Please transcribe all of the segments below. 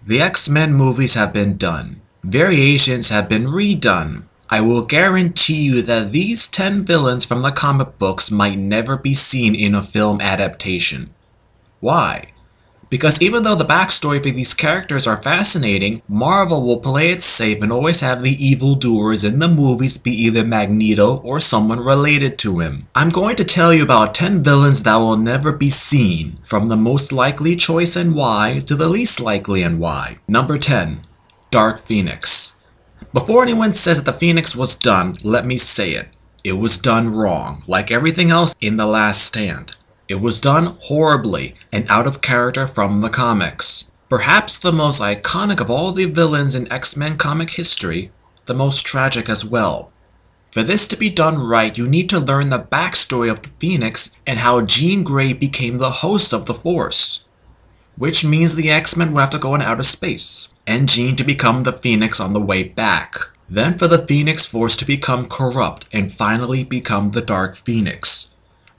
The X-Men movies have been done. Variations have been redone. I will guarantee you that these 10 villains from the comic books might never be seen in a film adaptation. Why? Because even though the backstory for these characters are fascinating, Marvel will play it safe and always have the evildoers in the movies be either Magneto or someone related to him. I'm going to tell you about 10 villains that will never be seen, from the most likely choice and why to the least likely and why. Number 10. Dark Phoenix. Before anyone says that the Phoenix was done, let me say it. It was done wrong, like everything else in The Last Stand. It was done horribly and out of character from the comics. Perhaps the most iconic of all the villains in X-Men comic history, the most tragic as well. For this to be done right, you need to learn the backstory of the Phoenix and how Jean Grey became the host of the Force. Which means the X-Men will have to go in outer space, and Jean to become the Phoenix on the way back. Then for the Phoenix Force to become corrupt and finally become the Dark Phoenix.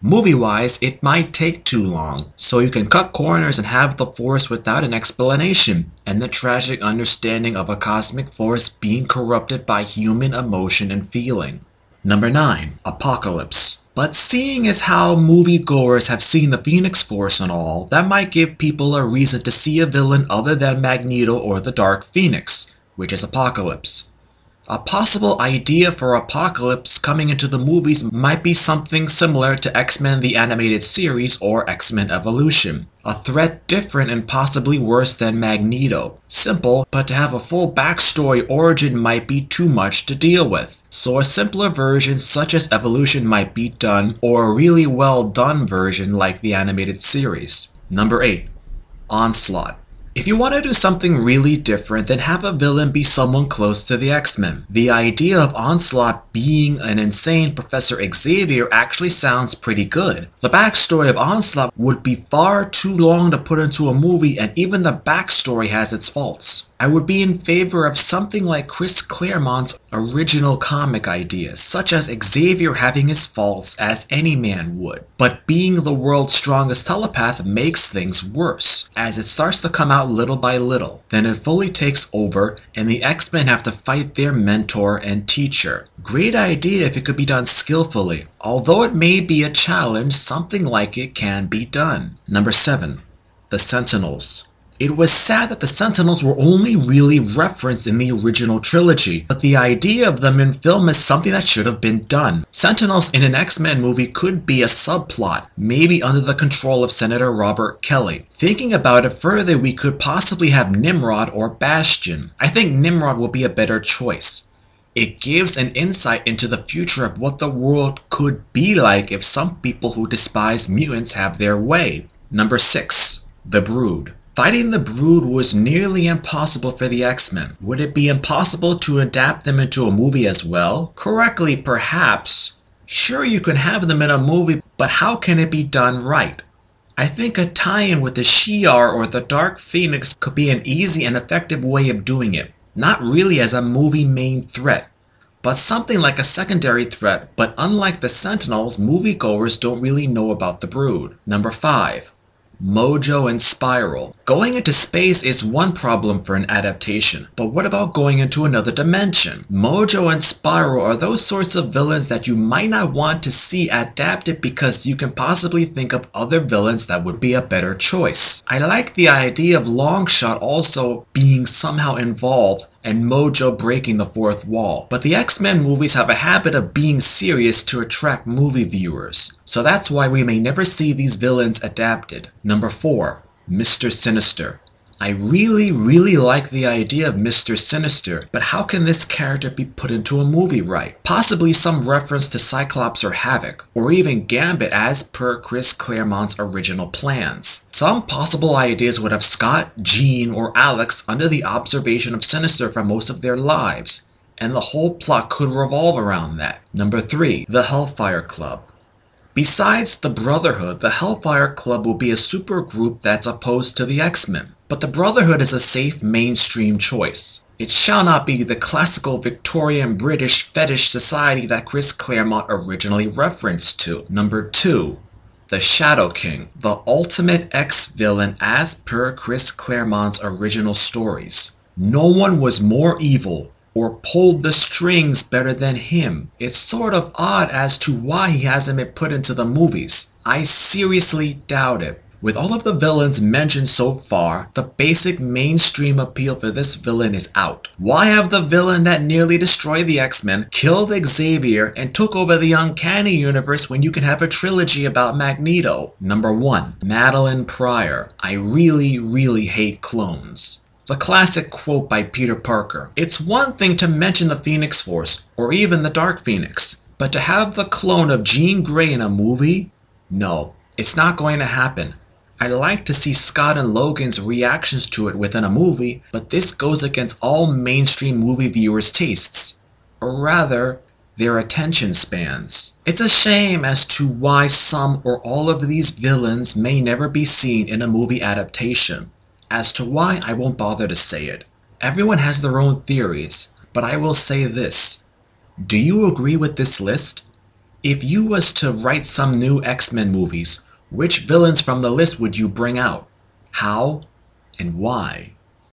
Movie-wise, it might take too long, so you can cut corners and have the Force without an explanation, and the tragic understanding of a cosmic force being corrupted by human emotion and feeling. Number 9. Apocalypse. But seeing as how moviegoers have seen the Phoenix Force and all, that might give people a reason to see a villain other than Magneto or the Dark Phoenix, which is Apocalypse. A possible idea for Apocalypse coming into the movies might be something similar to X-Men the Animated Series or X-Men Evolution. A threat different and possibly worse than Magneto. Simple, but to have a full backstory origin might be too much to deal with. So a simpler version such as Evolution might be done, or a really well done version like the Animated Series. Number 8. Onslaught. If you want to do something really different, then have a villain be someone close to the X-Men. The idea of Onslaught being an insane Professor Xavier actually sounds pretty good. The backstory of Onslaught would be far too long to put into a movie, and even the backstory has its faults. I would be in favor of something like Chris Claremont's original comic ideas, such as Xavier having his faults as any man would. But being the world's strongest telepath makes things worse, as it starts to come out little by little. Then it fully takes over, and the X-Men have to fight their mentor and teacher. Great idea if it could be done skillfully. Although it may be a challenge, something like it can be done. Number 7. The Sentinels. It was sad that the Sentinels were only really referenced in the original trilogy, but the idea of them in film is something that should have been done. Sentinels in an X-Men movie could be a subplot, maybe under the control of Senator Robert Kelly. Thinking about it further, we could possibly have Nimrod or Bastion. I think Nimrod will be a better choice. It gives an insight into the future of what the world could be like if some people who despise mutants have their way. Number 6. The Brood. Fighting the Brood was nearly impossible for the X-Men. Would it be impossible to adapt them into a movie as well? Correctly, perhaps. Sure, you can have them in a movie, but how can it be done right? I think a tie-in with the Shi'ar or the Dark Phoenix could be an easy and effective way of doing it. Not really as a movie main threat, but something like a secondary threat. But unlike the Sentinels, moviegoers don't really know about the Brood. Number 5. Mojo and Spiral. Going into space is one problem for an adaptation, but what about going into another dimension? Mojo and Spiral are those sorts of villains that you might not want to see adapted because you can possibly think of other villains that would be a better choice. I like the idea of Longshot also being somehow involved and Mojo breaking the fourth wall, but the X-Men movies have a habit of being serious to attract movie viewers, so that's why we may never see these villains adapted. Number 4. Mr. Sinister. I really like the idea of Mr. Sinister, but how can this character be put into a movie right? Possibly some reference to Cyclops or Havoc, or even Gambit as per Chris Claremont's original plans. Some possible ideas would have Scott, Jean, or Alex under the observation of Sinister for most of their lives, and the whole plot could revolve around that. Number 3. The Hellfire Club. Besides the Brotherhood, the Hellfire Club will be a super group that's opposed to the X-Men. But the Brotherhood is a safe mainstream choice. It shall not be the classical Victorian British fetish society that Chris Claremont originally referenced to. Number 2. The Shadow King, the ultimate X-villain as per Chris Claremont's original stories. No one was more evil or pulled the strings better than him. It's sort of odd as to why he hasn't been put into the movies. I seriously doubt it. With all of the villains mentioned so far, the basic mainstream appeal for this villain is out. Why have the villain that nearly destroyed the X-Men, killed Xavier, and took over the Uncanny Universe when you can have a trilogy about Magneto? Number 1. Madeline Prior. I really hate clones. The classic quote by Peter Parker. It's one thing to mention the Phoenix Force, or even the Dark Phoenix, but to have the clone of Jean Grey in a movie? No, it's not going to happen. I'd like to see Scott and Logan's reactions to it within a movie, but this goes against all mainstream movie viewers' tastes, or rather, their attention spans. It's a shame as to why some or all of these villains may never be seen in a movie adaptation. As to why, I won't bother to say it. Everyone has their own theories, but I will say this. Do you agree with this list? If you was to write some new X-Men movies, which villains from the list would you bring out? How and why?